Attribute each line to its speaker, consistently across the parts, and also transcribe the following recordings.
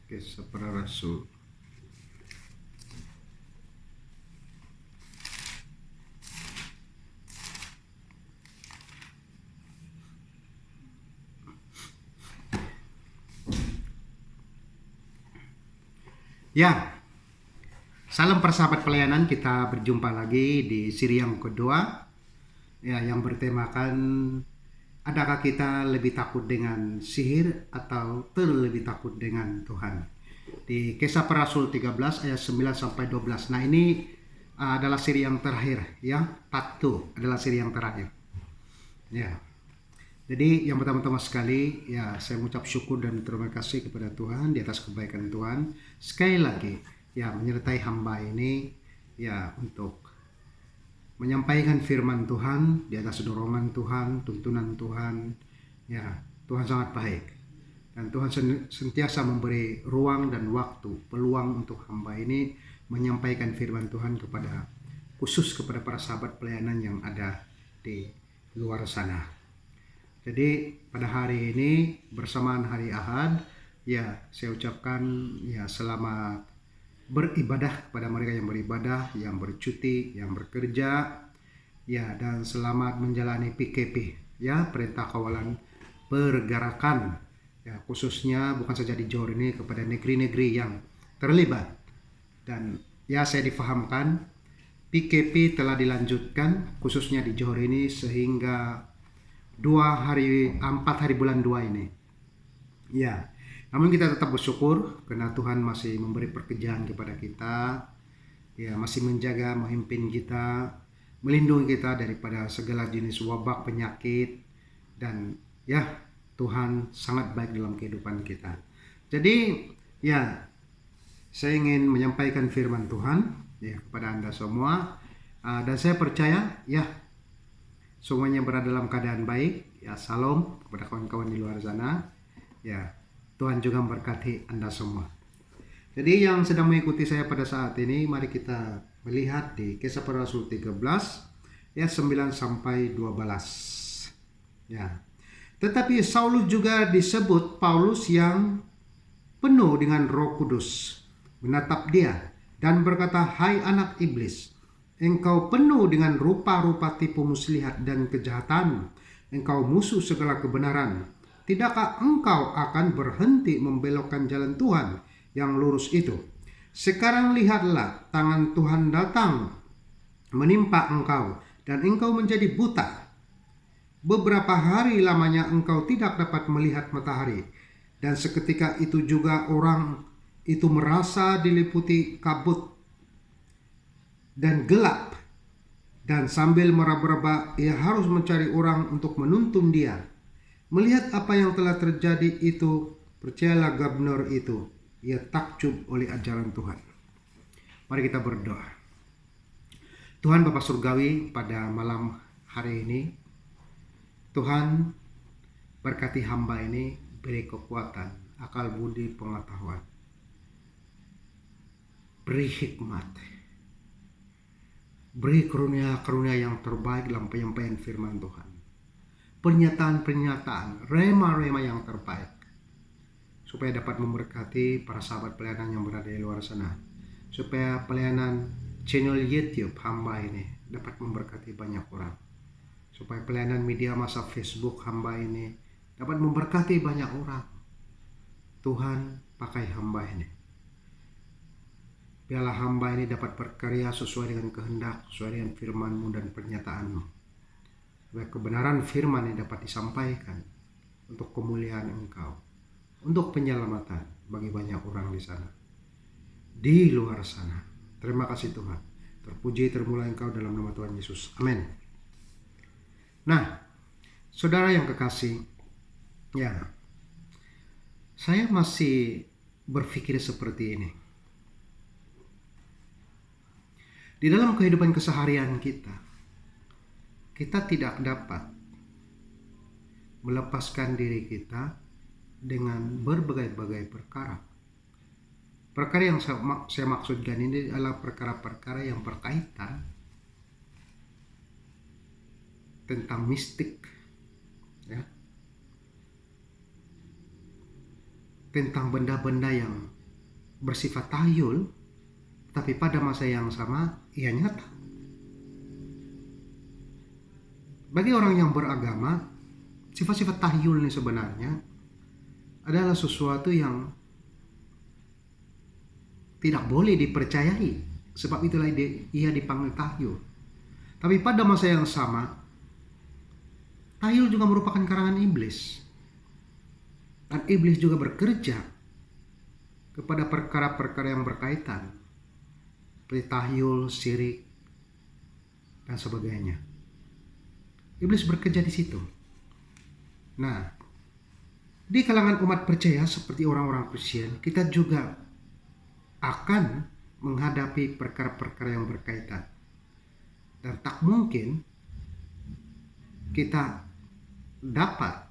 Speaker 1: Kisah para Rasul. Ya, salam persahabat pelayanan. Kita berjumpa lagi di siri yang kedua, ya, yang bertemakan adakah kita lebih takut dengan sihir atau terlebih takut dengan Tuhan. Di Kisah para Rasul 13 ayat 9 sampai 12. Nah, ini adalah siri yang terakhir, ya. Part 2 adalah siri yang terakhir. Ya. Jadi yang pertama-tama sekali, ya, saya mengucap syukur dan terima kasih kepada Tuhan di atas kebaikan Tuhan. Sekali lagi, ya, menyertai hamba ini, ya, untuk menyampaikan firman Tuhan di atas dorongan Tuhan, tuntunan Tuhan. Ya, Tuhan sangat baik. Dan Tuhan sentiasa memberi ruang dan waktu, peluang untuk hamba ini menyampaikan firman Tuhan khusus kepada para sahabat pelayanan yang ada di luar sana. Jadi pada hari ini bersamaan hari Ahad, ya, saya ucapkan, ya, selamat beribadah kepada mereka yang beribadah, yang bercuti, yang bekerja, ya, dan selamat menjalani PKP, ya, perintah kawalan pergerakan, ya, khususnya bukan saja di Johor ini, kepada negeri-negeri yang terlibat. Dan ya, saya difahamkan PKP telah dilanjutkan khususnya di Johor ini sehingga 4 hari bulan 2 ini. Ya, namun kita tetap bersyukur karena Tuhan masih memberi pekerjaan kepada kita, ya, masih menjaga, memimpin kita, melindungi kita daripada segala jenis wabak penyakit, dan ya, Tuhan sangat baik dalam kehidupan kita. Jadi ya, saya ingin menyampaikan firman Tuhan, ya, kepada Anda semua, dan saya percaya, ya, semuanya berada dalam keadaan baik. Ya, salam kepada kawan-kawan di luar sana. Ya, Tuhan juga memberkati Anda semua. Jadi yang sedang mengikuti saya pada saat ini, mari kita melihat di Kisah para Rasul 13 ya 9 sampai 12. Ya. Tetapi Saulus juga disebut Paulus yang penuh dengan Roh Kudus menatap dia dan berkata, "Hai anak iblis, engkau penuh dengan rupa-rupa tipu muslihat dan kejahatan. Engkau musuh segala kebenaran. Tidakkah engkau akan berhenti membelokkan jalan Tuhan yang lurus itu? Sekarang lihatlah, tangan Tuhan datang menimpa engkau dan engkau menjadi buta. Beberapa hari lamanya engkau tidak dapat melihat matahari. Dan seketika itu juga orang itu merasa diliputi kabut dan gelap, dan sambil meraba-raba ia harus mencari orang untuk menuntun dia. Melihat apa yang telah terjadi itu, percayalah Gubernur itu, ia takjub oleh ajaran Tuhan." Mari kita berdoa. Tuhan Bapa Surgawi, pada malam hari ini, Tuhan berkati hamba ini, beri kekuatan, akal budi, pengetahuan, beri hikmat, beri karunia-karunia yang terbaik dalam penyampaian firman Tuhan. Pernyataan-pernyataan, rema-rema yang terbaik, supaya dapat memberkati para sahabat pelayanan yang berada di luar sana. Supaya pelayanan channel YouTube hamba ini dapat memberkati banyak orang. Supaya pelayanan media massa Facebook hamba ini dapat memberkati banyak orang. Tuhan, pakai hamba ini. Biarlah hamba ini dapat berkarya sesuai dengan kehendak, sesuai dengan firman-Mu dan pernyataan-Mu. Supaya kebenaran firman ini dapat disampaikan untuk kemuliaan Engkau, untuk penyelamatan bagi banyak orang di sana, di luar sana. Terima kasih Tuhan. Terpuji, termulia Engkau dalam nama Tuhan Yesus. Amin. Nah, saudara yang kekasih, ya, saya masih berpikir seperti ini. Di dalam kehidupan keseharian kita tidak dapat melepaskan diri kita dengan berbagai-bagai perkara. Perkara yang saya maksudkan ini adalah perkara-perkara yang berkaitan tentang mistik, ya, tentang benda-benda yang bersifat tahyul, tapi pada masa yang sama ia nyata. Bagi orang yang beragama, sifat-sifat tahyul ini sebenarnya adalah sesuatu yang tidak boleh dipercayai. Sebab itulah ia dipanggil tahyul. Tapi pada masa yang sama, tahyul juga merupakan karangan iblis. Dan iblis juga bekerja kepada perkara-perkara yang berkaitan seperti tahyul, syirik, dan sebagainya. Iblis bekerja di situ. Nah, di kalangan umat percaya seperti orang-orang Kristen, kita juga akan menghadapi perkara-perkara yang berkaitan. Dan tak mungkin kita dapat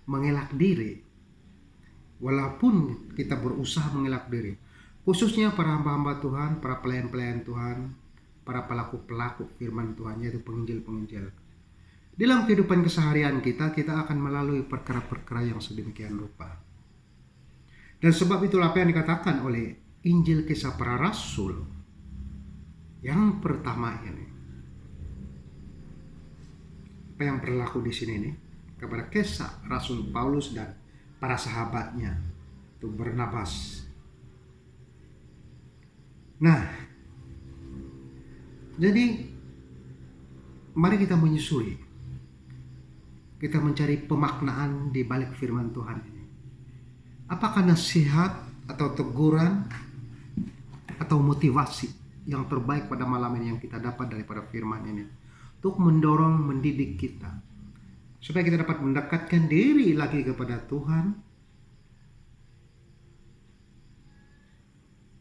Speaker 1: mengelak diri, walaupun kita berusaha mengelak diri, khususnya para hamba-hamba Tuhan, para pelayan-pelayan Tuhan, para pelaku-pelaku firman Tuhan, yaitu penginjil-penginjil. Dalam kehidupan keseharian kita akan melalui perkara-perkara yang sedemikian rupa. Dan sebab itulah apa yang dikatakan oleh Injil Kisah Para Rasul yang pertama ini. Apa yang berlaku di sini nih kepada kisah Rasul Paulus dan para sahabatnya, itu Barnabas. Nah, jadi mari kita menyusuri, kita mencari pemaknaan di balik firman Tuhan ini. Apakah nasihat atau teguran atau motivasi yang terbaik pada malam ini yang kita dapat daripada firman ini untuk mendorong, mendidik kita supaya kita dapat mendekatkan diri lagi kepada Tuhan,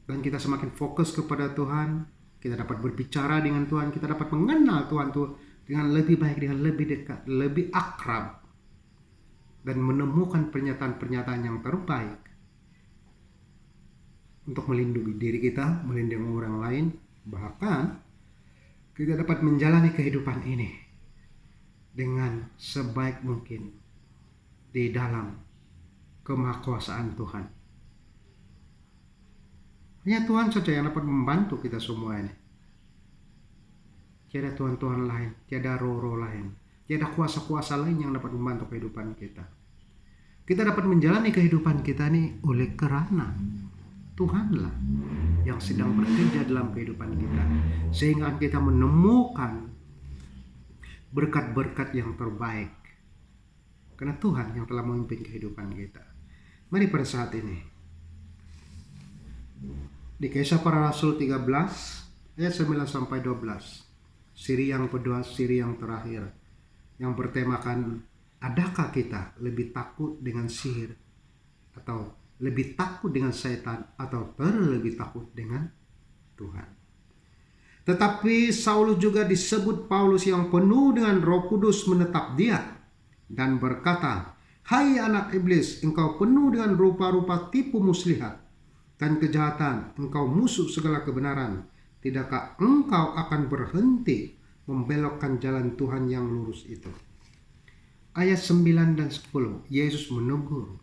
Speaker 1: dan kita semakin fokus kepada Tuhan, kita dapat berbicara dengan Tuhan, kita dapat mengenal Tuhan dengan lebih baik, dengan lebih dekat, lebih akrab, dan menemukan pernyataan-pernyataan yang terbaik untuk melindungi diri kita, melindungi orang lain, bahkan kita dapat menjalani kehidupan ini dengan sebaik mungkin di dalam kemahakuasaan Tuhan. Hanya Tuhan saja yang dapat membantu kita semua ini. Tiada Tuhan-Tuhan lain, tiada roh-roh lain, tiada kuasa-kuasa lain yang dapat membantu kehidupan kita. Kita dapat menjalani kehidupan kita ini oleh kerana Tuhanlah yang sedang bekerja dalam kehidupan kita, sehingga kita menemukan berkat-berkat yang terbaik karena Tuhan yang telah memimpin kehidupan kita. Mari pada saat ini di Kisah Para Rasul 13 ayat 9 sampai 12, siri yang kedua, siri yang terakhir, yang bertemakan adakah kita lebih takut dengan sihir atau lebih takut dengan setan atau terlebih takut dengan Tuhan. Tetapi Saulus juga disebut Paulus yang penuh dengan Roh Kudus menetap dia dan berkata, "Hai anak iblis, engkau penuh dengan rupa-rupa tipu muslihat dan kejahatan, engkau musuh segala kebenaran. Tidakkah engkau akan berhenti membelokkan jalan Tuhan yang lurus itu?" Ayat 9 dan 10, Yesus menegur.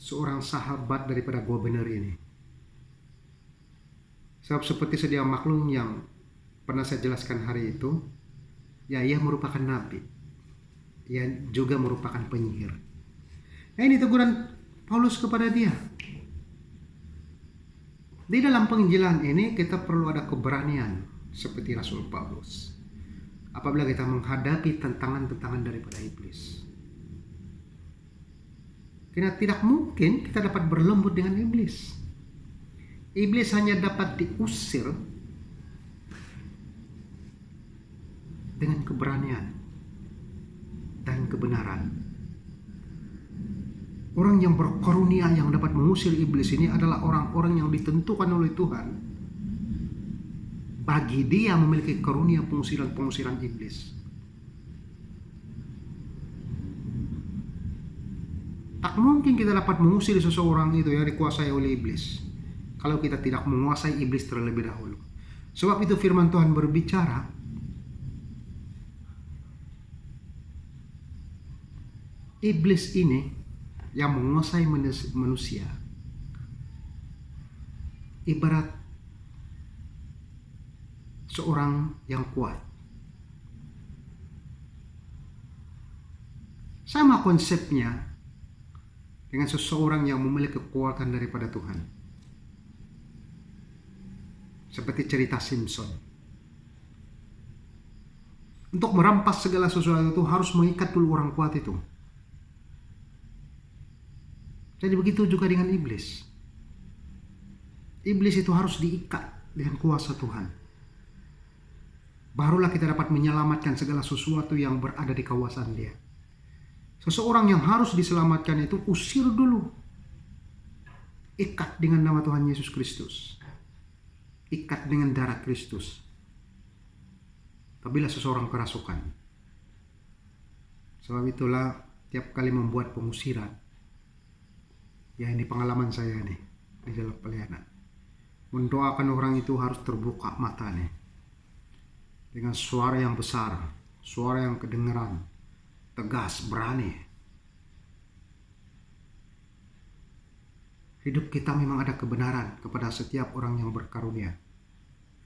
Speaker 1: Seorang sahabat daripada gubernur ini. Sebab seperti sedia maklum yang pernah saya jelaskan hari itu, ia merupakan nabi. Ia juga merupakan penyihir. Ini teguran Paulus kepada dia. Di dalam penginjilan ini kita perlu ada keberanian seperti Rasul Paulus. Apabila kita menghadapi tantangan-tantangan daripada iblis. Karena tidak mungkin kita dapat berlembut dengan iblis. Iblis hanya dapat diusir dengan keberanian dan kebenaran. Orang yang berkarunia yang dapat mengusir iblis ini adalah orang-orang yang ditentukan oleh Tuhan. Bagi dia memiliki karunia pengusiran iblis. Tak mungkin kita dapat mengusir seseorang itu yang dikuasai oleh iblis kalau kita tidak menguasai iblis terlebih dahulu. Sebab itu firman Tuhan berbicara, iblis ini yang menguasai manusia ibarat seorang yang kuat. Sama konsepnya dengan seseorang yang memiliki kekuatan daripada Tuhan. Seperti cerita Simpson. Untuk merampas segala sesuatu itu harus mengikat dulu orang kuat itu. Jadi begitu juga dengan iblis. Iblis itu harus diikat dengan kuasa Tuhan. Barulah kita dapat menyelamatkan segala sesuatu yang berada di kawasan dia. Seseorang yang harus diselamatkan itu usir dulu. Ikat dengan nama Tuhan Yesus Kristus. Ikat dengan darah Kristus. Apabila seseorang kerasukan. Sebab itulah tiap kali membuat pengusiran. Ya, ini pengalaman saya nih di dalam pelayanan. Mendoakan orang itu harus terbuka matanya. Dengan suara yang besar, suara yang kedengaran, tegas, berani. Hidup kita memang ada kebenaran kepada setiap orang yang berkarunia.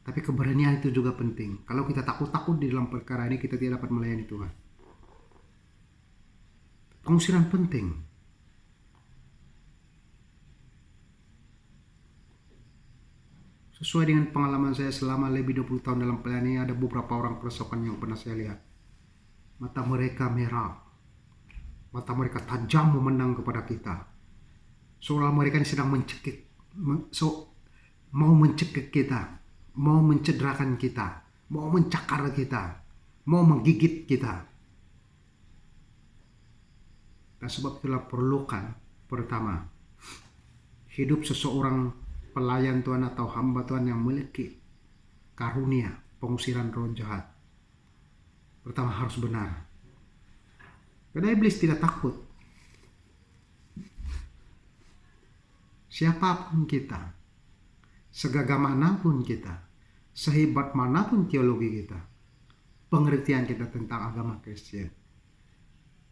Speaker 1: Tapi keberanian itu juga penting. Kalau kita takut-takut di dalam perkara ini, kita tidak dapat melayani Tuhan. Pengusiran penting. Sesuai dengan pengalaman saya selama lebih 20 tahun dalam pelayanan ini, ada beberapa orang kerasukan yang pernah saya lihat. Mata mereka merah. Mata mereka tajam memandang kepada kita. Seolah mereka ini sedang mencekik. Mau mencekik kita. Mau mencederakan kita. Mau mencakar kita. Mau menggigit kita. Dan sebab itulah perlukan pertama. Hidup seseorang pelayan Tuhan atau hamba Tuhan yang memiliki karunia pengusiran roh jahat. Pertama harus benar. Karena iblis tidak takut. Siapapun kita, segagah manapun kita, sehebat manapun teologi kita, pengertian kita tentang agama Kristen.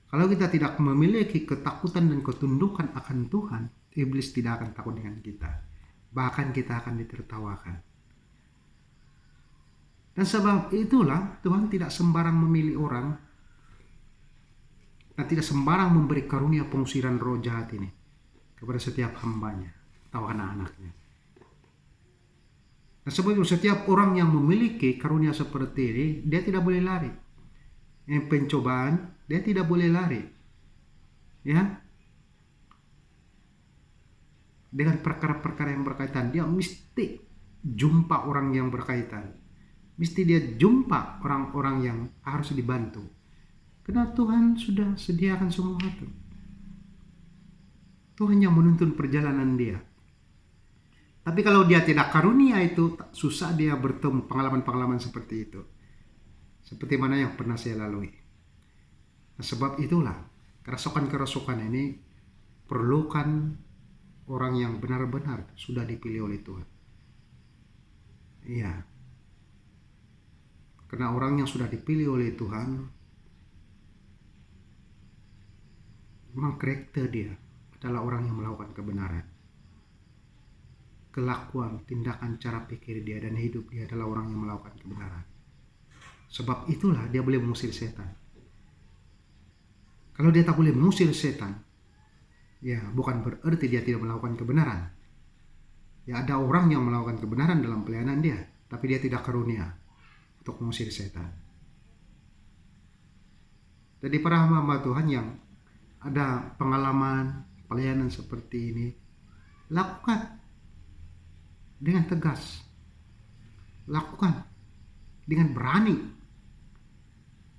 Speaker 1: Kalau kita tidak memiliki ketakutan dan ketundukan akan Tuhan, iblis tidak akan takut dengan kita. Bahkan kita akan ditertawakan. Dan sebab itulah Tuhan tidak sembarang memilih orang dan tidak sembarang memberi karunia pengusiran roh jahat ini kepada setiap hambanya atau anak-anaknya. Dan sebab itu setiap orang yang memiliki karunia seperti ini, dia tidak boleh lari. Yang pencobaan, dia tidak boleh lari. Ya, dengan perkara-perkara yang berkaitan, dia mesti jumpa orang yang berkaitan. Mesti dia jumpa orang-orang yang harus dibantu. Karena Tuhan sudah sediakan semua itu. Tuhan yang menuntun perjalanan dia. Tapi kalau dia tidak karunia itu, susah dia bertemu pengalaman-pengalaman seperti itu. Seperti mana yang pernah saya lalui. Nah, sebab itulah, kerasukan-kerasukan ini perlukan orang yang benar-benar sudah dipilih oleh Tuhan. Iya. Karena orang yang sudah dipilih oleh Tuhan, memang karakter dia adalah orang yang melakukan kebenaran. Kelakuan, tindakan, cara pikir dia dan hidup dia adalah orang yang melakukan kebenaran. Sebab itulah dia boleh mengusir setan. Kalau dia tak boleh mengusir setan, ya bukan berarti dia tidak melakukan kebenaran. Ya ada orang yang melakukan kebenaran dalam pelayanan dia, tapi dia tidak karunia untuk mengusir setan. Jadi para hamba Tuhan yang ada pengalaman pelayanan seperti ini, lakukan dengan tegas. Lakukan dengan berani.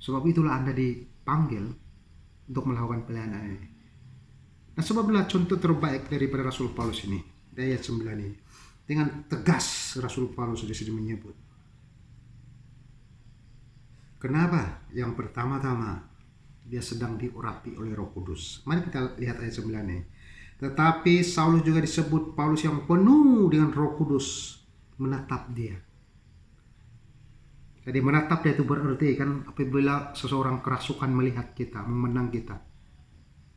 Speaker 1: Sebab itulah Anda dipanggil untuk melakukan pelayanan ini. Nah, sebablah contoh terbaik daripada Rasul Paulus ini, di ayat 9 ini. Dengan tegas Rasul Paulus di sini menyebut. Kenapa? Yang pertama-tama, dia sedang diurapi oleh Roh Kudus. Mari kita lihat ayat 9 ini. Tetapi Saulus juga disebut Paulus yang penuh dengan Roh Kudus menatap dia. Jadi menatap dia itu berarti kan apabila seseorang kerasukan melihat kita, memandang kita.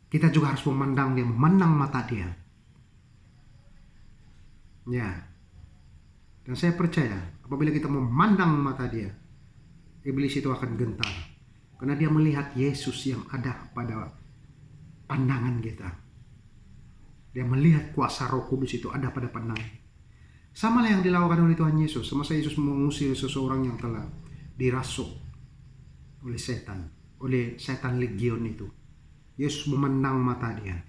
Speaker 1: kita juga harus memandang dia, memandang mata dia. Ya. Dan saya percaya apabila kita memandang mata dia, iblis itu akan gentar. Karena dia melihat Yesus yang ada pada pandangan kita. Dia melihat kuasa Roh Kudus itu ada pada pandangan. Sama lah yang dilakukan oleh Tuhan Yesus. Semasa Yesus mengusir seseorang yang telah dirasuk oleh setan legion itu. Yesus memandang mata dia.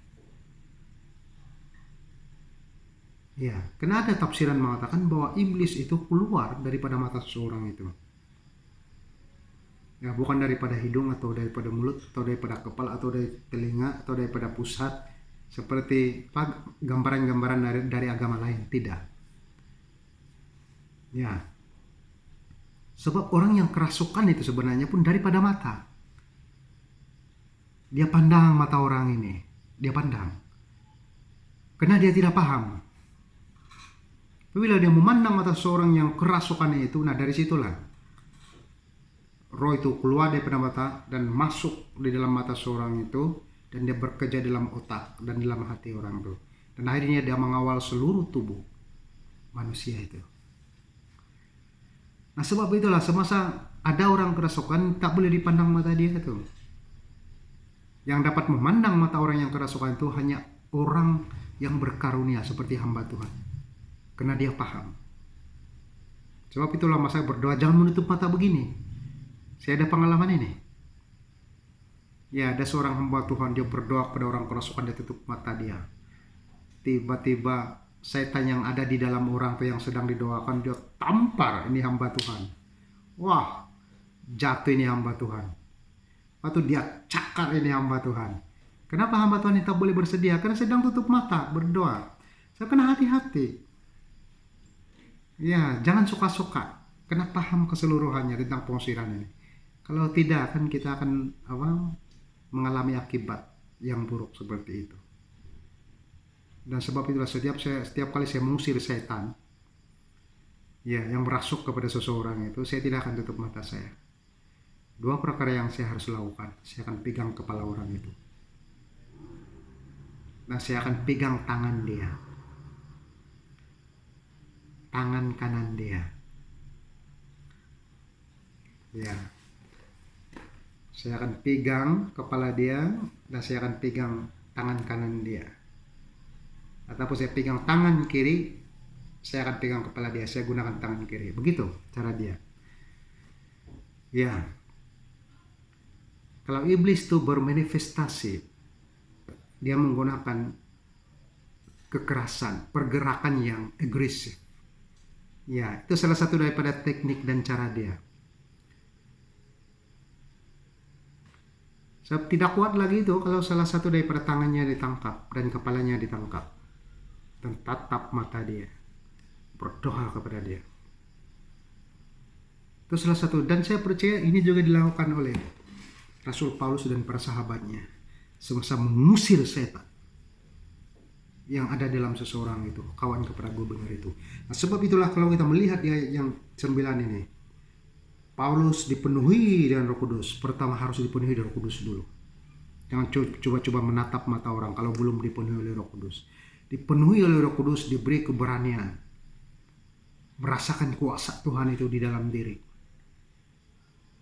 Speaker 1: Ya, karena ada tafsiran mengatakan bahwa iblis itu keluar daripada mata seseorang itu. Ya, bukan daripada hidung atau daripada mulut atau daripada kepala atau dari telinga atau daripada pusat seperti gambaran-gambaran dari agama lain, tidak. Ya. Sebab orang yang kerasukan itu sebenarnya pun daripada mata. Dia pandang mata orang ini, dia pandang. Karena dia tidak paham. Apabila dia memandang mata seorang yang kerasukannya itu, nah dari situlah roh itu keluar daripada mata dan masuk di dalam mata seorang itu, dan dia bekerja dalam otak dan dalam hati orang itu. Dan akhirnya dia mengawal seluruh tubuh manusia itu. Nah sebab itulah semasa ada orang kerasukan tak boleh dipandang mata dia itu. Yang dapat memandang mata orang yang kerasukan itu hanya orang yang berkarunia seperti hamba Tuhan. Karena dia paham. Sebab itulah masa berdoa jangan menutup mata begini. Saya ada pengalaman ini. Ya, ada seorang hamba Tuhan, dia berdoa kepada orang kerasukan, dia tutup mata dia. Tiba-tiba setan yang ada di dalam orang itu yang sedang didoakan, dia tampar ini hamba Tuhan. Wah, jatuh ini hamba Tuhan. Atau dia cakar ini hamba Tuhan. Kenapa hamba Tuhan ini tak boleh bersedia? Karena sedang tutup mata berdoa. Saya kena hati-hati. Ya, jangan suka-suka. Kena paham keseluruhannya tentang pengusiran ini. Kalau tidak, kan kita akan mengalami akibat yang buruk seperti itu. Dan sebab itulah setiap kali saya mengusir setan, ya, yang merasuk kepada seseorang itu, saya tidak akan tutup mata saya. Dua perkara yang saya harus lakukan. Saya akan pegang kepala orang itu. Nah, saya akan pegang tangan dia. Tangan kanan dia. Ya. Saya akan pegang kepala dia dan saya akan pegang tangan kanan dia. Ataupun saya pegang tangan kiri, saya akan pegang kepala dia. Saya gunakan tangan kiri. Begitu cara dia. Ya. Kalau iblis itu bermanifestasi, dia menggunakan kekerasan, pergerakan yang agresif. Ya, itu salah satu daripada teknik dan cara dia. Sebab tidak kuat lagi itu kalau salah satu daripada tangannya ditangkap dan kepalanya ditangkap. Dan tatap mata dia. Berdoa kepada dia. Itu salah satu. Dan saya percaya ini juga dilakukan oleh Rasul Paulus dan para sahabatnya. Semasa mengusir setan yang ada dalam seseorang itu, kawan kepada gubernur itu. Nah, sebab itulah kalau kita melihat ya yang 9 ini, Paulus dipenuhi dengan Roh Kudus. Pertama harus dipenuhi dengan Roh Kudus dulu. Jangan coba-coba menatap mata orang kalau belum dipenuhi oleh Roh Kudus. Dipenuhi oleh Roh Kudus, diberi keberanian, merasakan kuasa Tuhan itu di dalam diri.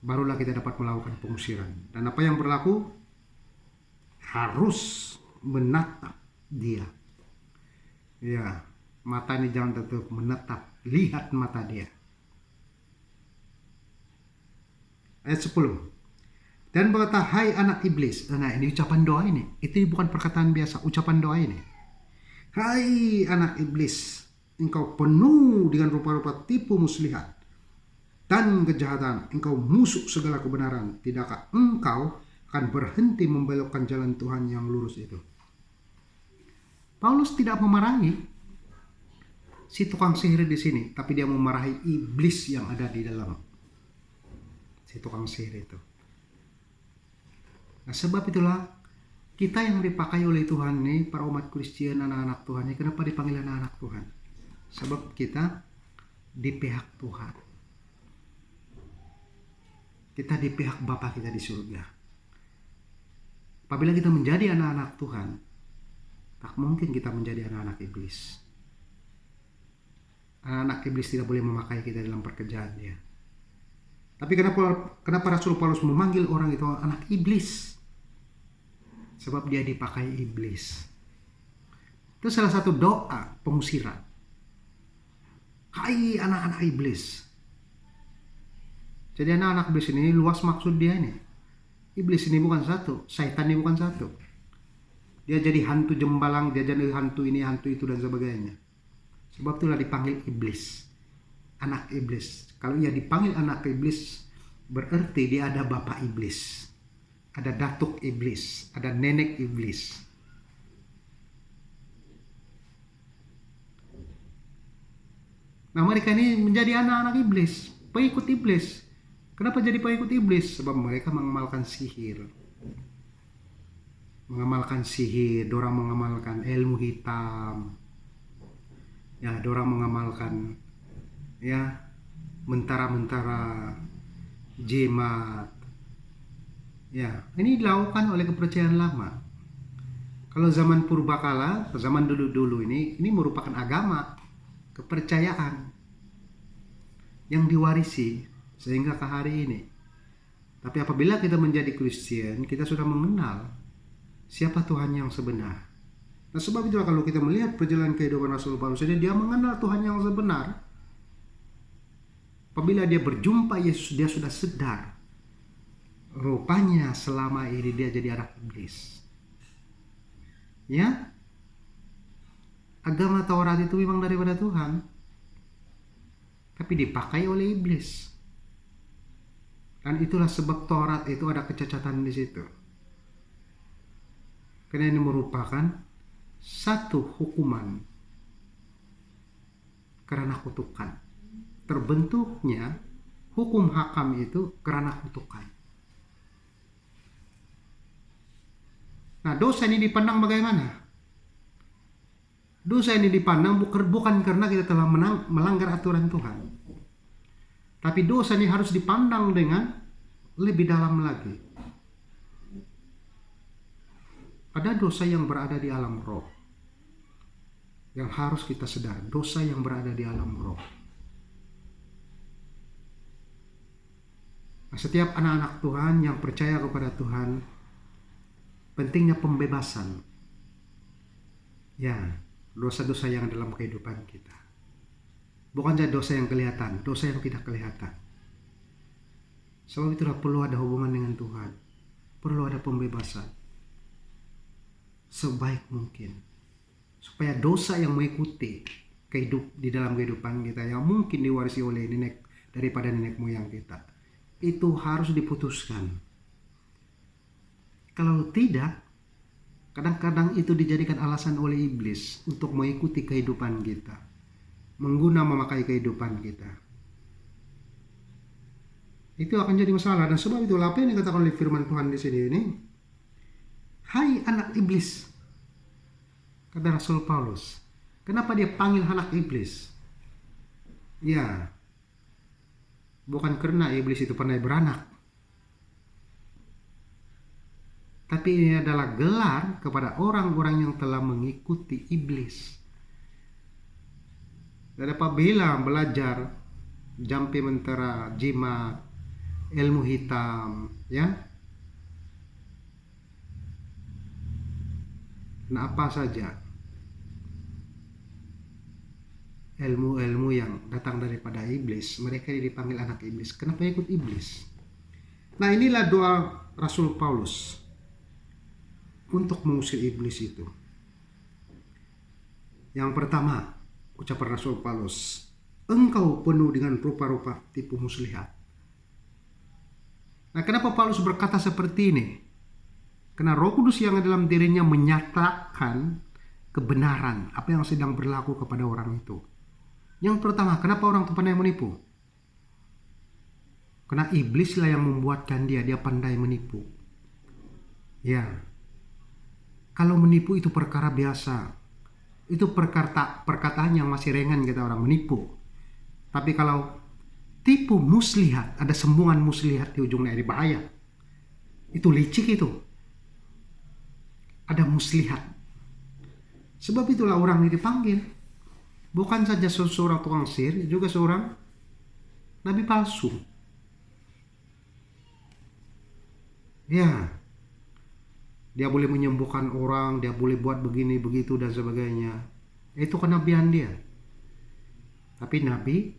Speaker 1: Barulah kita dapat melakukan pengusiran. Dan apa yang berlaku? Harus menatap dia. Ya, mata ini jangan tertutup, menatap, lihat mata dia. Ayat 10. Dan berkata, hai anak iblis. Nah, ini ucapan doa ini. Itu bukan perkataan biasa, ucapan doa ini. Hai anak iblis, engkau penuh dengan rupa-rupa tipu muslihat dan kejahatan. Engkau musuh segala kebenaran. Tidakkah engkau akan berhenti membelokkan jalan Tuhan yang lurus itu? Paulus tidak memarahi si tukang sihir di sini, tapi dia memarahi iblis yang ada di dalam si tukang sihir itu. Nah, sebab itulah kita yang dipakai oleh Tuhan ini, para umat Kristen, anak-anak Tuhan ini, kenapa dipanggil anak-anak Tuhan? Sebab kita di pihak Tuhan. Kita di pihak Bapa kita di surga. Apabila kita menjadi anak-anak Tuhan, tak mungkin kita menjadi anak-anak iblis. Anak-anak iblis tidak boleh memakai kita dalam pekerjaan dia. Tapi kenapa Rasul Paulus memanggil orang itu anak iblis? Sebab dia dipakai iblis. Itu salah satu doa pengusiran. Hai anak-anak iblis. Jadi anak-anak iblis ini luas maksud dia ini. Iblis ini bukan satu, syaitan ini bukan satu. Dia jadi hantu jembalang, dia jadi hantu ini, hantu itu dan sebagainya. Sebab itulah dipanggil iblis. Anak iblis. Kalau ia dipanggil anak iblis, berarti dia ada bapak iblis. Ada datuk iblis, ada nenek iblis. Nah, mereka ini menjadi anak-anak iblis, pengikut iblis. Kenapa jadi pengikut iblis? Sebab mereka mengamalkan sihir. Mengamalkan sihir, dorang mengamalkan ilmu hitam. Ya, dorang mengamalkan mentara-mentara, jimat. Ya, ini dilakukan oleh kepercayaan lama. Kalau zaman purbakala, zaman dulu-dulu ini merupakan agama, kepercayaan yang diwarisi sehingga ke hari ini. Tapi apabila kita menjadi Kristen, kita sudah mengenal siapa Tuhan yang sebenar. Nah, sebab itulah kalau kita melihat perjalanan kehidupan Rasul Paulus ini, dia mengenal Tuhan yang sebenar. Apabila dia berjumpa Yesus, dia sudah sadar. Rupanya selama ini dia jadi anak iblis. Ya, agama Taurat itu memang daripada Tuhan, tapi dipakai oleh iblis. Dan itulah sebab Taurat itu ada kecacatan di situ. Karena ini merupakan satu hukuman karena kutukan. Terbentuknya hukum hakam itu karena kutukan. Nah, dosa ini dipandang bagaimana? Dosa ini dipandang bukan karena kita telah melanggar aturan Tuhan. Tapi dosa ini harus dipandang dengan lebih dalam lagi. Ada dosa yang berada di alam roh. Yang harus kita sadar, dosa yang berada di alam roh. Nah, setiap anak-anak Tuhan yang percaya kepada Tuhan, pentingnya pembebasan. Ya, dosa-dosa yang dalam kehidupan kita. Bukan saja dosa yang kelihatan, dosa yang tidak kelihatan. Sebab itulah perlu ada hubungan dengan Tuhan. Perlu ada pembebasan. Sebaik mungkin. Supaya dosa yang mengikuti di dalam kehidupan kita, yang mungkin diwarisi oleh daripada nenek moyang kita, itu harus diputuskan. Kalau tidak, kadang-kadang itu dijadikan alasan oleh iblis untuk mengikuti kehidupan kita, memakai kehidupan kita. Itu akan jadi masalah. Dan sebab itu apa yang dikatakan oleh firman Tuhan di sini ini, hai anak iblis, kata Rasul Paulus. Kenapa dia panggil anak iblis? Ya, bukan karena iblis itu pernah beranak, tapi ini adalah gelar kepada orang-orang yang telah mengikuti iblis. Dan apabila belajar jampi mentera, jimat, ilmu hitam, ya, nah apa saja ilmu-ilmu yang datang daripada iblis, mereka ini dipanggil anak iblis. Kenapa ikut iblis? Nah, inilah doa Rasul Paulus untuk mengusir iblis itu. Yang pertama, ucapan Rasul Paulus, engkau penuh dengan rupa-rupa tipu muslihat. Nah, kenapa Paulus berkata seperti ini? Karena Roh Kudus yang dalam dirinya menyatakan kebenaran apa yang sedang berlaku kepada orang itu. Yang pertama, kenapa orang itu pandai menipu? Karena iblislah yang membuatkan dia pandai menipu. Ya, kalau menipu itu perkara biasa. Itu perkataan yang masih ringan kita orang menipu. Tapi kalau tipu muslihat, ada sembungan muslihat di ujungnya, ini bahaya. Itu licik itu. ada muslihat. Sebab itulah orang ini dipanggil. Bukan saja seorang tukang sihir, juga seorang nabi palsu. Ya, dia boleh menyembuhkan orang, dia boleh buat begini, begitu, dan sebagainya. Itu kenabian dia. Tapi nabi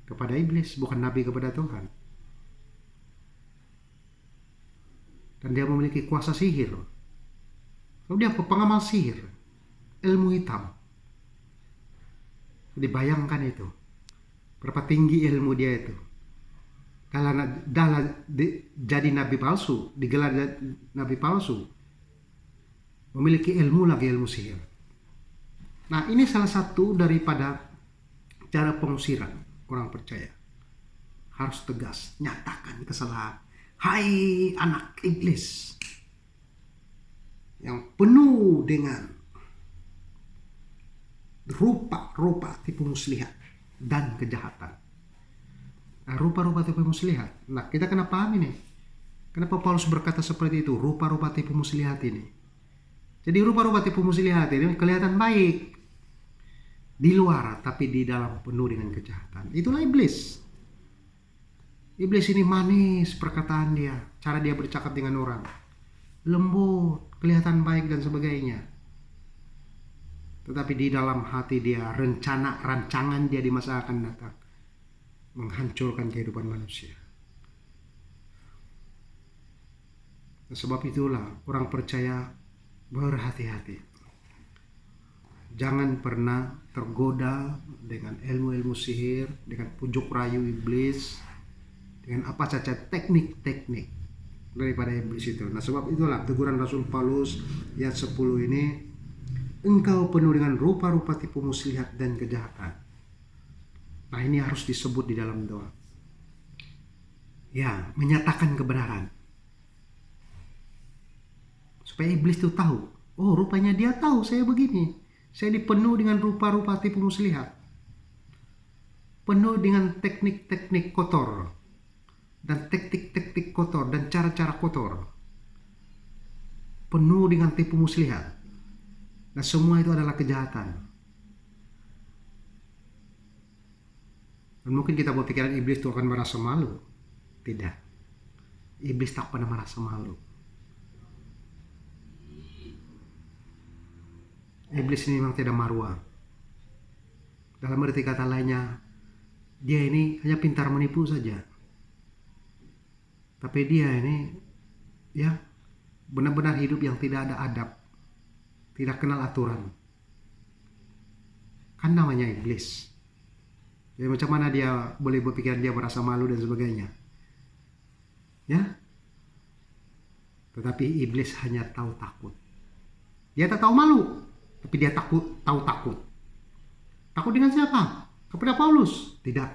Speaker 1: kepada iblis, bukan nabi kepada Tuhan. Dan dia memiliki kuasa sihir. Lalu dia pengamal sihir, ilmu hitam. Jadi bayangkan itu, berapa tinggi ilmu dia itu. Kalau jadi nabi palsu, digelar nabi palsu, memiliki ilmu lagi, ilmu sihir. Nah, ini salah satu daripada cara pengusiran orang percaya. Harus tegas, nyatakan kesalahan. Hai anak iblis yang penuh dengan rupa-rupa tipu muslihat dan kejahatan. Nah, rupa-rupa tipu muslihat. Nah, kita kena paham ini. Kenapa Paulus berkata seperti itu? Rupa-rupa tipu muslihat ini. Jadi rupa-rupa tipu muslihat ini kelihatan baik di luar, tapi di dalam penuh dengan kejahatan. Itulah iblis. Iblis ini manis perkataan dia, cara dia bercakap dengan orang, lembut, kelihatan baik dan sebagainya. Tetapi di dalam hati dia, rancangan dia di masa akan datang menghancurkan kehidupan manusia. Sebab itulah orang percaya berhati-hati. Jangan pernah tergoda dengan ilmu-ilmu sihir, dengan pujuk rayu iblis, dengan apa saja teknik-teknik daripada iblis itu. Nah, sebab itulah teguran Rasul Paulus ayat 10 ini, engkau penuh dengan rupa-rupa tipu muslihat dan kejahatan. Nah, ini harus disebut di dalam doa. Ya, menyatakan kebenaran. Supaya iblis itu tahu, oh rupanya dia tahu saya begini. Saya dipenuh dengan rupa-rupa tipu muslihat. Penuh dengan teknik-teknik kotor. Dan teknik-teknik kotor dan cara-cara kotor. Penuh dengan tipu muslihat. Nah, semua itu adalah kejahatan. Dan mungkin kita berpikiran iblis itu akan merasa malu. Tidak. Iblis tak pernah merasa malu. Iblis ini memang tidak maruah. Dalam arti kata lainnya, dia ini hanya pintar menipu saja. Tapi dia ini ya benar-benar hidup yang tidak ada adab, tidak kenal aturan. Kan namanya iblis. Jadi macam mana dia boleh berpikiran dia merasa malu dan sebagainya. Ya. Tetapi iblis hanya tahu takut. Dia tak tahu malu, tapi dia tahu takut. Takut dengan siapa? Kepada Paulus? Tidak.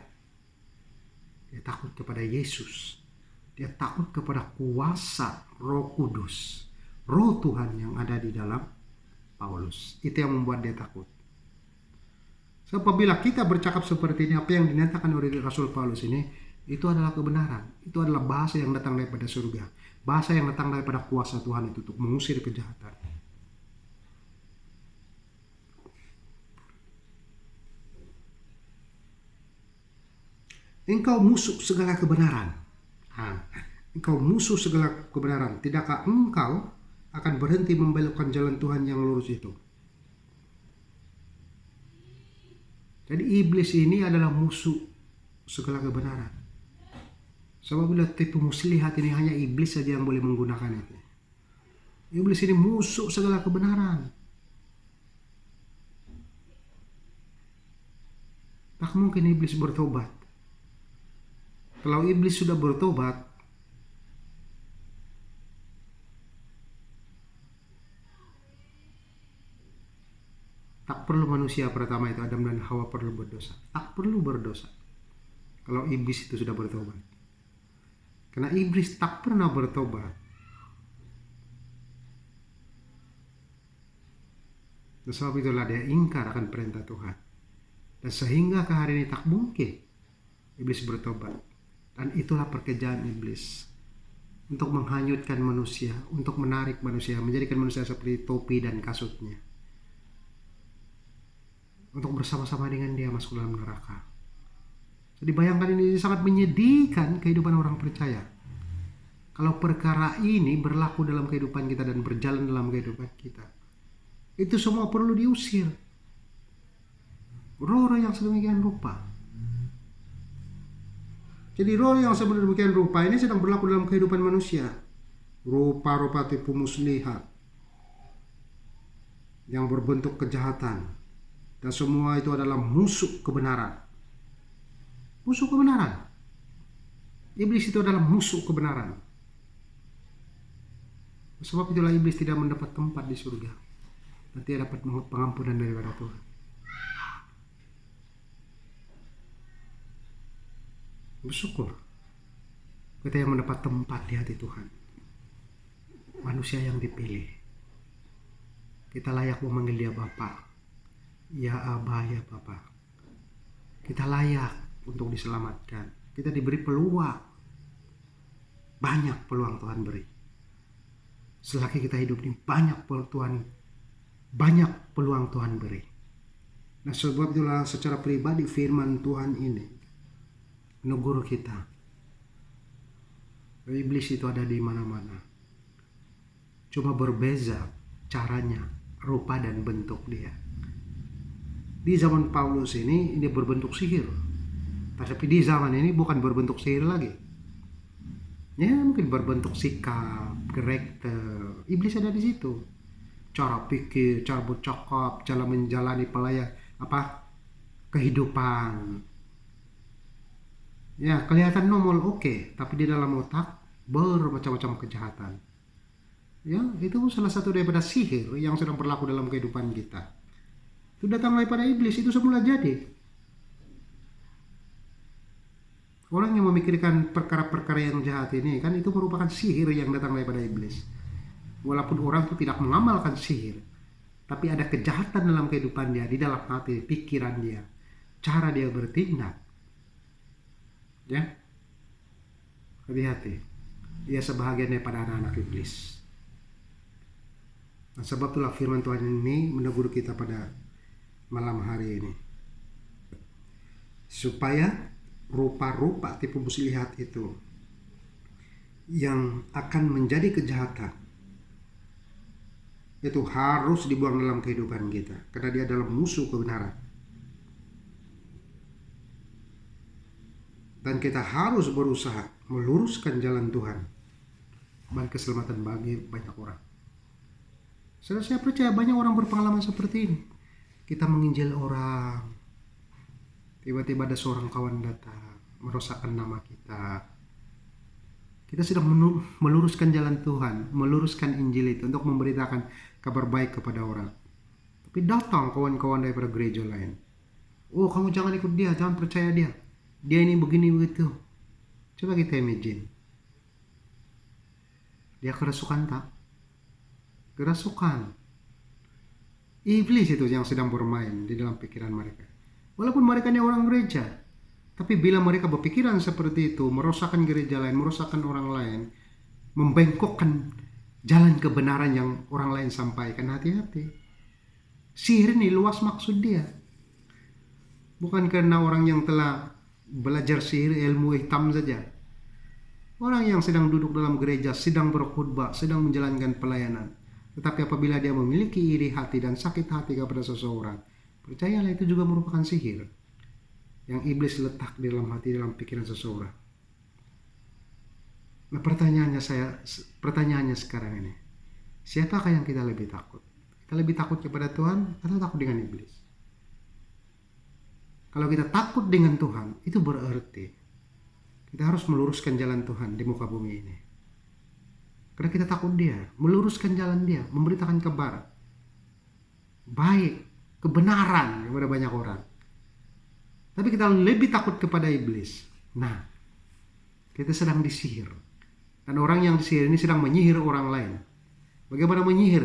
Speaker 1: Dia takut kepada Yesus. Dia takut kepada kuasa Roh Kudus, Roh Tuhan yang ada di dalam Paulus. Itu yang membuat dia takut. So, apabila kita bercakap seperti ini, apa yang dinyatakan oleh Rasul Paulus ini, itu adalah kebenaran. Itu adalah bahasa yang datang daripada surga. Bahasa yang datang daripada kuasa Tuhan itu untuk mengusir kejahatan. Engkau musuh segala kebenaran. Engkau musuh segala kebenaran. Tidakkah engkau akan berhenti membelokkan jalan Tuhan yang lurus itu? Jadi iblis ini adalah musuh segala kebenaran. Sebab bila tipu muslihat ini hanya iblis saja yang boleh menggunakan itu. Iblis ini musuh segala kebenaran. Tak mungkin iblis bertobat. Kalau iblis sudah bertobat, tak perlu manusia pertama itu Adam dan Hawa perlu berdosa. Tak perlu berdosa kalau iblis itu sudah bertobat. Karena iblis tak pernah bertobat. Dan sebab itulah dia ingkar akan perintah Tuhan. Dan sehingga ke hari ini tak mungkin iblis bertobat. Dan itulah pekerjaan iblis. untuk menghanyutkan manusia, untuk menarik manusia, menjadikan manusia seperti topi dan kasutnya, untuk bersama-sama dengan dia masuk dalam neraka. Jadi bayangkan, ini sangat menyedihkan kehidupan orang percaya. Kalau perkara ini berlaku dalam kehidupan kita dan berjalan dalam kehidupan kita, itu semua perlu diusir. Roh-roh yang sedemikian rupa. Jadi roh yang sedemikian rupa ini sedang berlaku dalam kehidupan manusia. Rupa-rupa tipu muslihat yang berbentuk kejahatan. Dan semua itu adalah musuh kebenaran. Musuh kebenaran. Iblis itu adalah musuh kebenaran. Sebab itulah iblis tidak mendapat tempat di surga. Nanti dapat pengampunan daripada Tuhan. Bersyukur kita yang mendapat tempat di hati Tuhan. Manusia yang dipilih. Kita layak memanggil dia Bapa. Ya Aba, ya Bapa. Kita layak untuk diselamatkan. Kita diberi peluang. Banyak peluang Tuhan beri. Selagi kita hidup ini banyak peluang Tuhan beri. Nah, sebab itulah secara pribadi firman Tuhan ini menegur kita. Iblis itu ada di mana-mana. Cuma berbeza caranya, rupa dan bentuk dia. Di zaman Paulus ini berbentuk sihir. Tapi di zaman ini bukan berbentuk sihir lagi. Ya, mungkin berbentuk sikap, karakter. Iblis ada di situ. Cara pikir, cara bercakap, cara menjalani kehidupan. Ya, kelihatan normal, oke, tapi di dalam otak bermacam-macam kejahatan. Ya, itu salah satu daripada sihir yang sedang berlaku dalam kehidupan kita. Itu datang daripada iblis, itu semula jadi. Orang yang memikirkan perkara-perkara yang jahat ini kan itu merupakan sihir yang datang daripada iblis. Walaupun orang itu tidak mengamalkan sihir, tapi ada kejahatan dalam kehidupan dia, di dalam hati, pikiran dia, cara dia bertindak. Ya, hati-hati. Dia sebahagian daripada anak-anak iblis. Nah, sebab itulah firman Tuhan ini menegur kita pada malam hari ini, supaya rupa-rupa tipu muslihat itu yang akan menjadi kejahatan itu harus dibuang dalam kehidupan kita, karena dia adalah musuh kebenaran. Dan kita harus berusaha meluruskan jalan Tuhan dan keselamatan bagi banyak orang. Saya percaya banyak orang berpengalaman seperti ini. Kita menginjil orang, tiba-tiba ada seorang kawan datang merosakkan nama kita. Kita sedang meluruskan jalan Tuhan, meluruskan Injil itu untuk memberitakan kabar baik kepada orang. Tapi datang kawan-kawan daripada gereja lain. Oh, kamu jangan ikut dia, jangan percaya dia. Dia ini begini begitu. Coba kita imagine. Dia kerasukan tak? Kerasukan. Iblis itu yang sedang bermain di dalam pikiran mereka. Walaupun mereka ini orang gereja, tapi bila mereka berpikiran seperti itu, merosakkan gereja lain, merosakkan orang lain, membengkokkan jalan kebenaran yang orang lain sampaikan, hati-hati. Sihir ini luas maksud dia. Bukan karena orang yang telah belajar sihir ilmu hitam saja. Orang yang sedang duduk dalam gereja, sedang berkhutbah, sedang menjalankan pelayanan. Tetapi apabila dia memiliki iri hati dan sakit hati kepada seseorang, percayalah itu juga merupakan sihir yang iblis letak di dalam hati, dalam pikiran seseorang. Nah, pertanyaannya sekarang ini, siapakah yang kita lebih takut? Kita lebih takut kepada Tuhan atau takut dengan iblis? Kalau kita takut dengan Tuhan, itu berarti kita harus meluruskan jalan Tuhan di muka bumi ini. Karena kita takut dia, meluruskan jalan dia, memberitakan kabar baik, kebenaran kepada banyak orang. Tapi kita lebih takut kepada iblis. Nah, kita sedang disihir. Dan orang yang disihir ini sedang menyihir orang lain. Bagaimana menyihir?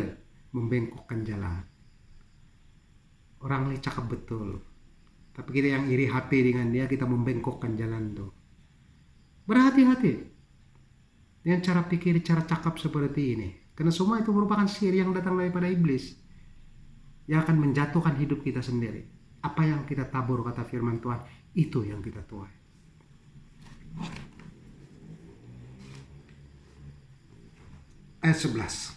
Speaker 1: Membengkokkan jalan. Orang ini cakap betul, tapi kita yang iri hati dengan dia, kita membengkokkan jalan tuh. Berhati-hati. dengan cara pikir, cara cakap seperti ini. Karena semua itu merupakan sihir yang datang daripada iblis, yang akan menjatuhkan hidup kita sendiri. Apa yang kita tabur, kata firman Tuhan, itu yang kita tuai. Ayat 11.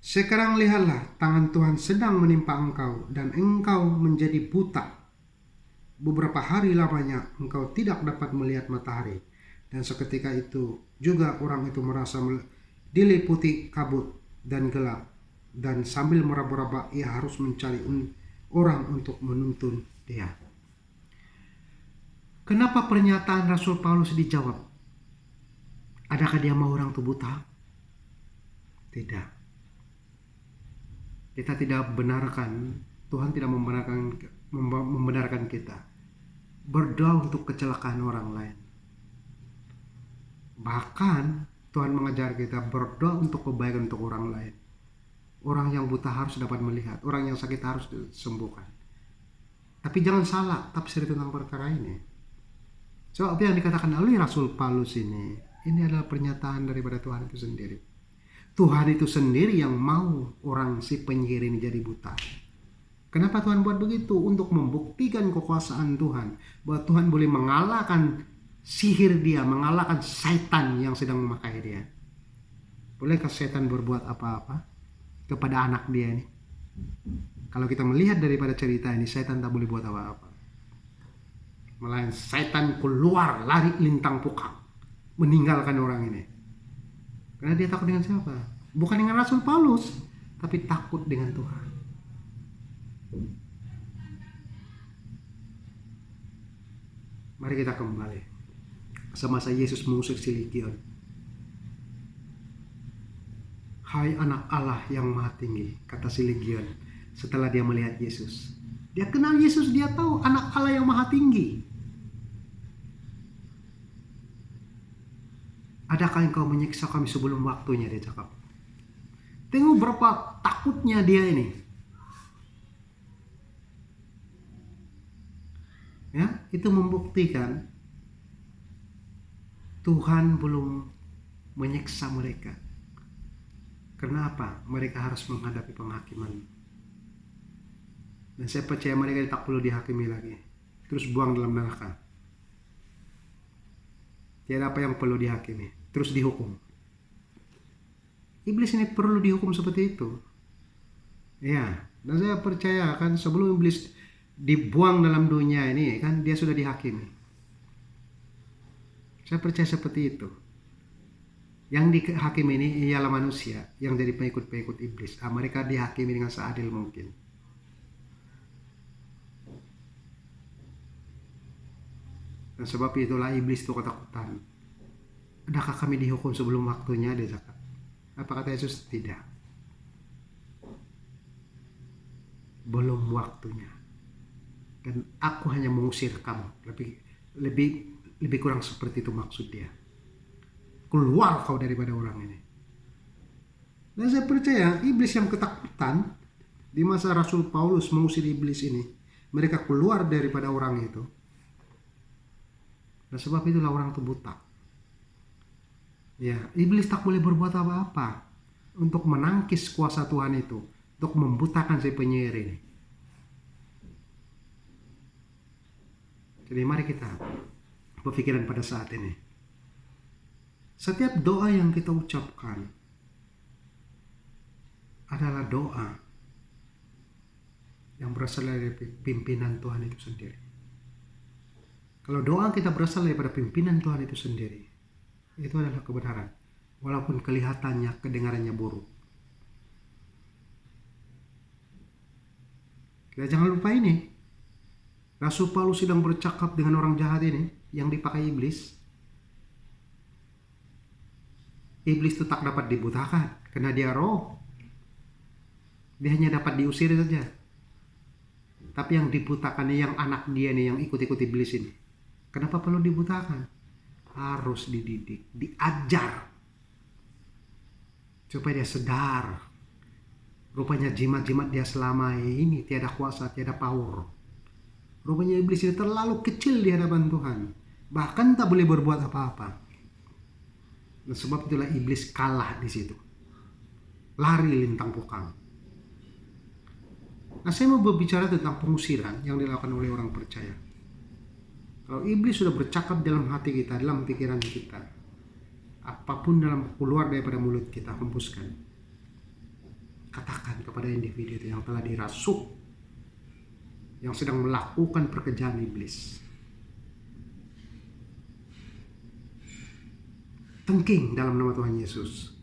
Speaker 1: Sekarang lihatlah, tangan Tuhan sedang menimpa engkau, dan engkau menjadi buta. Beberapa hari lamanya engkau tidak dapat melihat matahari. Dan seketika itu juga orang itu merasa diliputi kabut dan gelap. Dan sambil meraba-raba ia harus mencari orang untuk menuntun dia. Kenapa pernyataan Rasul Paulus dijawab? Adakah dia mau orang itu buta? Tidak. Kita tidak benarkan, Tuhan tidak membenarkan kita berdoa untuk kecelakaan orang lain. Bahkan Tuhan mengajar kita berdoa untuk kebaikan untuk orang lain. Orang yang buta harus dapat melihat, orang yang sakit harus disembuhkan. Tapi jangan salah tafsir tentang perkara ini. So, apa yang dikatakan oleh Rasul Paulus ini adalah pernyataan daripada Tuhan itu sendiri. Tuhan itu sendiri yang mau orang si penyihir ini jadi buta. Kenapa Tuhan buat begitu? Untuk membuktikan kekuasaan Tuhan, bahwa Tuhan boleh mengalahkan sihir dia, mengalahkan setan yang sedang memakai dia. Bolehkah setan berbuat apa-apa kepada anak dia ini? Kalau kita melihat daripada cerita ini, setan tak boleh buat apa-apa. Melainkan setan keluar, lari lintang pukang, meninggalkan orang ini. Karena dia takut dengan siapa? Bukan dengan Rasul Paulus, tapi takut dengan Tuhan. Mari kita kembali semasa Yesus mengusir si Legion. Hai anak Allah yang maha tinggi, kata si Legion setelah dia melihat Yesus. Dia kenal Yesus, dia tahu anak Allah yang maha tinggi. Adakah engkau menyiksa kami sebelum waktunya, dia cakap. Tengok berapa takutnya dia ini. Ya, itu membuktikan Tuhan belum menyiksa mereka. Karena apa? Mereka harus menghadapi penghakiman. Dan saya percaya mereka tak perlu dihakimi lagi. Terus buang dalam neraka. Tiada apa yang perlu dihakimi. Terus dihukum. Iblis ini perlu dihukum seperti itu. Ya, dan saya percaya kan sebelum iblis dibuang dalam dunia ini kan dia sudah dihakimi. Saya percaya seperti itu. Yang dihakimi ini ialah manusia yang jadi pengikut-pengikut iblis. Mereka dihakimi dengan seadil mungkin. Dan sebab itulah iblis itu ketakutan. Adakah kami dihukum sebelum waktunya, dia cakap. Apa kata Yesus? Tidak. Belum waktunya. Dan aku hanya mengusir kamu. Lebih kurang seperti itu maksud dia. Keluar kau daripada orang ini. Dan saya percaya iblis yang ketakutan di masa Rasul Paulus mengusir iblis ini, mereka keluar daripada orang itu. Dan sebab itulah orang itu buta. Ya, iblis tak boleh berbuat apa-apa untuk menangkis kuasa Tuhan itu, untuk membutakan si penyihir ini. Jadi mari kita berpikiran pada saat ini. Setiap doa yang kita ucapkan adalah doa yang berasal dari pimpinan Tuhan itu sendiri. Kalau doa kita berasal daripada pimpinan Tuhan itu sendiri, itu adalah kebenaran, walaupun kelihatannya, kedengarannya buruk. Kita jangan lupa ini. Rasul Paulus sedang bercakap dengan orang jahat ini yang dipakai iblis. Iblis itu tak dapat dibutakan karena dia roh. Dia hanya dapat diusir saja. Tapi yang dibutakan ini yang anak dia nih, yang ikut-ikut iblis ini. Kenapa perlu dibutakan? Harus dididik, diajar supaya dia sadar. Rupanya jimat-jimat dia selama ini tiada kuasa, tiada power. Rupanya iblis ini terlalu kecil di hadapan Tuhan. Bahkan tak boleh berbuat apa-apa. Dan sebab itulah iblis kalah di situ. Lari lintang pukang. Nah, saya mau berbicara tentang pengusiran yang dilakukan oleh orang percaya. Kalau iblis sudah bercakap dalam hati kita, dalam pikiran kita, apapun dalam keluar daripada mulut kita, hembuskan. Katakan kepada individu itu yang telah dirasuk, yang sedang melakukan pekerjaan iblis. Tengking dalam nama Tuhan Yesus.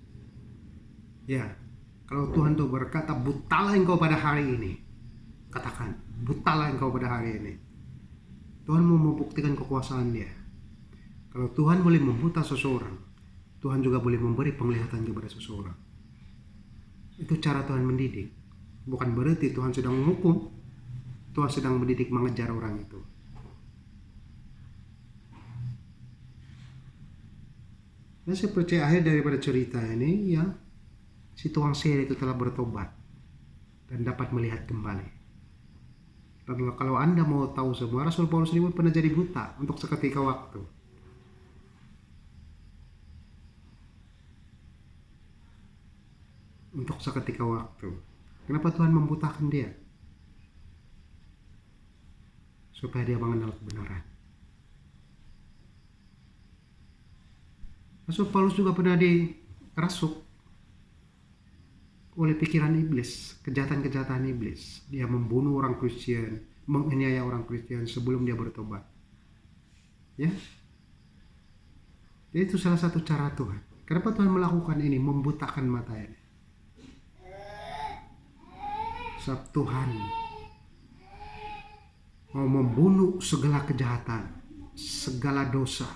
Speaker 1: Ya, kalau Tuhan tuh berkata, butalah engkau pada hari ini. Katakan, butalah engkau pada hari ini. Tuhan mau membuktikan kekuasaan dia. Kalau Tuhan boleh membuta seseorang, Tuhan juga boleh memberi penglihatan kepada seseorang. Itu cara Tuhan mendidik. Bukan berarti Tuhan sedang menghukum. Tuhan sedang mendidik, mengejar orang itu. Dan saya percaya akhir daripada cerita ini, ya, si tukang sihir itu telah bertobat dan dapat melihat kembali. Dan kalau Anda mau tahu semua, Rasul Paulus ini pernah jadi buta untuk seketika waktu. Untuk seketika waktu. Kenapa Tuhan membutakan dia? Supaya dia mengenal kebenaran. Rasul Paulus juga pernah dirasuk oleh pikiran iblis, kejahatan-kejahatan iblis. Dia membunuh orang Kristen, menganiaya orang Kristen sebelum dia bertobat. Ya. Jadi itu salah satu cara Tuhan. Kenapa Tuhan melakukan ini? Membutakan mata ini. Sebab Tuhan mau membunuh segala kejahatan, segala dosa,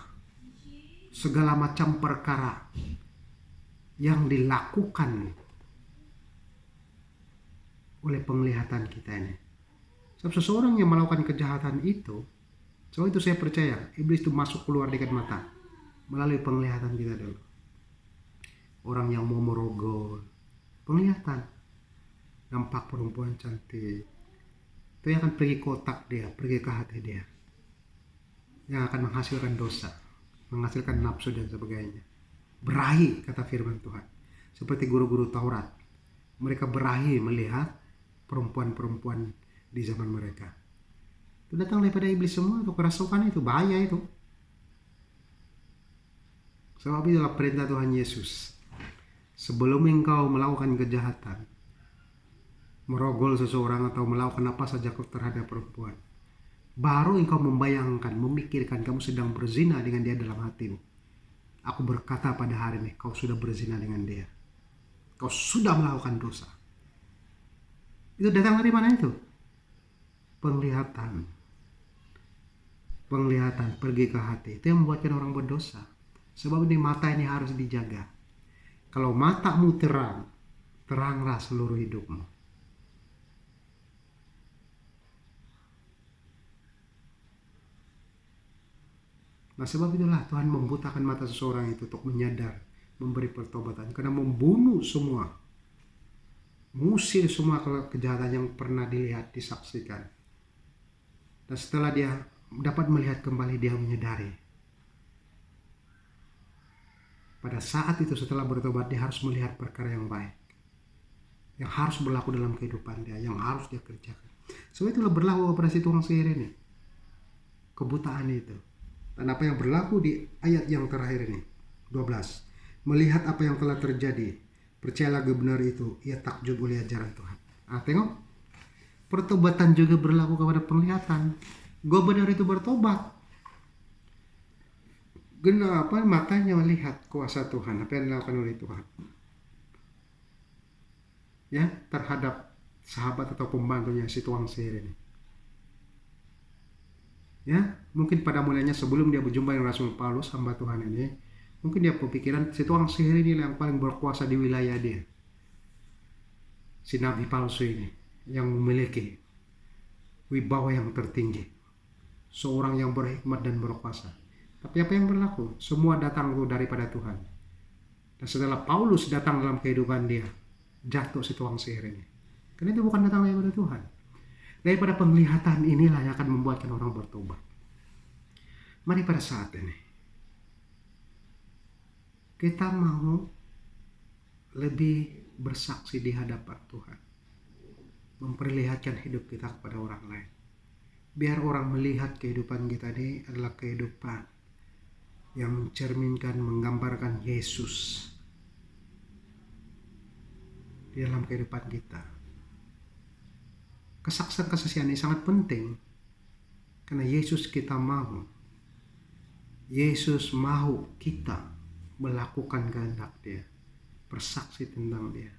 Speaker 1: segala macam perkara yang dilakukan oleh penglihatan kita ini. Sebab seseorang yang melakukan kejahatan itu, so itu saya percaya, iblis itu masuk keluar dekat mata melalui penglihatan kita dulu. Orang yang mau merogol, penglihatan. Nampak perempuan cantik, itu yang akan pergi ke otak dia, pergi ke hati dia, yang akan menghasilkan dosa, menghasilkan nafsu dan sebagainya. Berahi, kata firman Tuhan, seperti guru-guru Taurat. Mereka berahi melihat perempuan-perempuan di zaman mereka. Itu datang daripada iblis semua, itu kerasukan, itu bahaya itu. Sebab itulah perintah Tuhan Yesus. Sebelum engkau melakukan kejahatan, merogol seseorang atau melakukan apa saja terhadap perempuan, baru engkau membayangkan, memikirkan kamu sedang berzina dengan dia dalam hatimu. Aku berkata pada hari ini, kau sudah berzina dengan dia. Kau sudah melakukan dosa. Itu datang dari mana itu? Penglihatan. Penglihatan pergi ke hati. Itu yang membuatkan orang berdosa. Sebab ini mata ini harus dijaga. Kalau matamu terang, teranglah seluruh hidupmu. Nah, sebab itulah Tuhan membutakan mata seseorang itu untuk menyadar, memberi pertobatan. Karena membunuh semua, mengusir semua kejahatan yang pernah dilihat, disaksikan. Dan setelah dia dapat melihat kembali, dia menyadari. Pada saat itu setelah bertobat, dia harus melihat perkara yang baik, yang harus berlaku dalam kehidupan dia, yang harus dia kerjakan. Sebab itulah berlaku kepada si tukang sihir ini, kebutaan itu. Dan apa yang berlaku di ayat yang terakhir ini, 12. Melihat apa yang telah terjadi, percayalah benar itu, ia takjub oleh ajaran Tuhan. Tengok, pertobatan juga berlaku kepada penglihatan. Gubernur itu bertobat. Kenapa? Matanya melihat kuasa Tuhan, apa yang dilakukan oleh Tuhan. Ya, terhadap sahabat atau pembantunya si tukang sihir ini. Ya, mungkin pada mulanya sebelum dia berjumpa dengan Rasul Paulus, hamba Tuhan ini, mungkin dia berpikiran si tukang sihir ini yang paling berkuasa di wilayah dia. Si nabi palsu ini yang memiliki wibawa yang tertinggi, seorang yang berhikmat dan berkuasa. Tapi apa yang berlaku? Semua datang daripada Tuhan. Dan setelah Paulus datang dalam kehidupan dia, jatuh si tukang sihir ini. Karena itu bukan datang daripada Tuhan. Daripada penglihatan inilah yang akan membuatkan orang bertobat. Mari pada saat ini kita mau lebih bersaksi di hadapan Tuhan, memperlihatkan hidup kita kepada orang lain. Biar orang melihat kehidupan kita ini adalah kehidupan yang mencerminkan, menggambarkan Yesus di dalam kehidupan kita. Kesaksian ini sangat penting karena Yesus kita mau. Yesus mau kita melakukan kehendak Dia, bersaksi tentang Dia.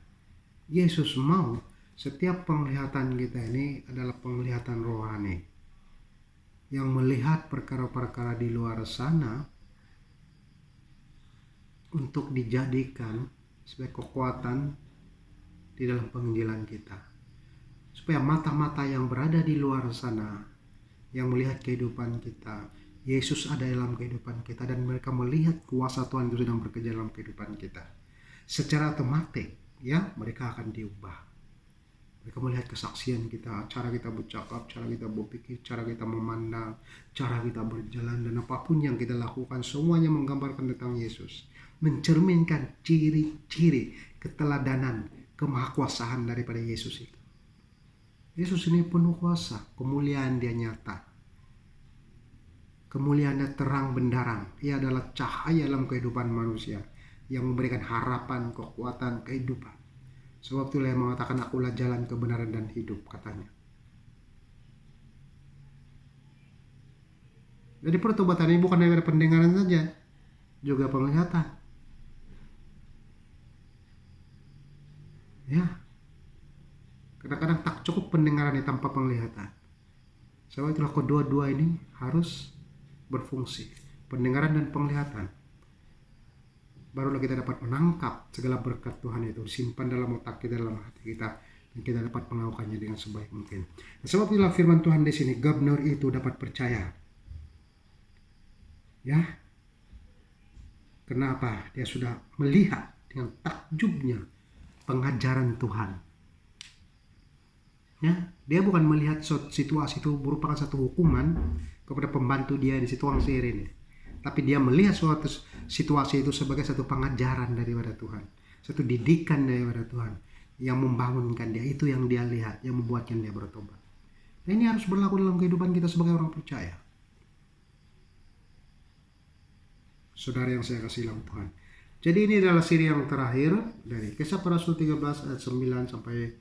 Speaker 1: Yesus mau setiap penglihatan kita ini adalah penglihatan rohani yang melihat perkara-perkara di luar sana untuk dijadikan sebagai kekuatan di dalam penginjilan kita, supaya mata-mata yang berada di luar sana yang melihat kehidupan kita, Yesus ada dalam kehidupan kita, dan mereka melihat kuasa Tuhan itu sedang bekerja dalam kehidupan kita, secara otomatis ya mereka akan diubah. Mereka melihat kesaksian kita, cara kita bercakap, cara kita berpikir, cara kita memandang, cara kita berjalan, dan apapun yang kita lakukan semuanya menggambarkan tentang Yesus, mencerminkan ciri-ciri keteladanan, kemahakuasaan daripada Yesus itu. Yesus ini penuh kuasa, kemuliaan Dia nyata, kemuliaan Dia terang benderang. Ia adalah cahaya dalam kehidupan manusia yang memberikan harapan, kekuatan, kehidupan. Sebab itulah yang mengatakan, akulah jalan, kebenaran, dan hidup, katanya. Jadi pertobatan ini bukan dari pendengaran saja, juga penglihatan. Ya, kadang-kadang tak cukup pendengaran tanpa penglihatan. Sebab itulah kedua-dua ini harus berfungsi, pendengaran dan penglihatan. Barulah kita dapat menangkap segala berkat Tuhan itu, disimpan dalam otak kita, dalam hati kita, dan kita dapat melakukannya dengan sebaik mungkin. Nah, sebab itulah firman Tuhan di sini, gubernur itu dapat percaya. Ya, kenapa? Dia sudah melihat dengan takjubnya pengajaran Tuhan. Ya, dia bukan melihat situasi itu merupakan satu hukuman kepada pembantu dia di tukang sihir ini, tapi dia melihat suatu situasi itu sebagai satu pengajaran daripada Tuhan, satu didikan daripada Tuhan yang membangunkan dia. Itu yang dia lihat, yang membuatkan dia bertobat. Nah, ini harus berlaku dalam kehidupan kita sebagai orang percaya. Saudara yang saya kasih dalam Tuhan. Jadi ini adalah siri yang terakhir dari Kisah Para Rasul 13 ayat 9 sampai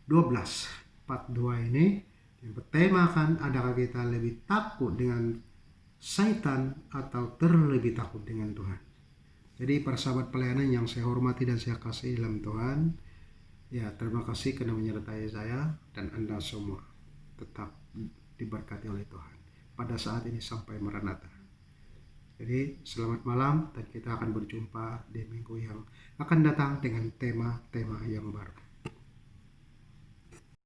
Speaker 1: 12. Part 2 ini yang bertemakan, adakah kita lebih takut dengan Satan atau terlebih takut dengan Tuhan. Jadi para sahabat pelayanan yang saya hormati dan saya kasih dalam Tuhan, ya terima kasih karena menyertai saya dan Anda semua tetap diberkati oleh Tuhan pada saat ini sampai Maranatha. Jadi selamat malam, dan kita akan berjumpa di minggu yang akan datang dengan tema-tema yang baru.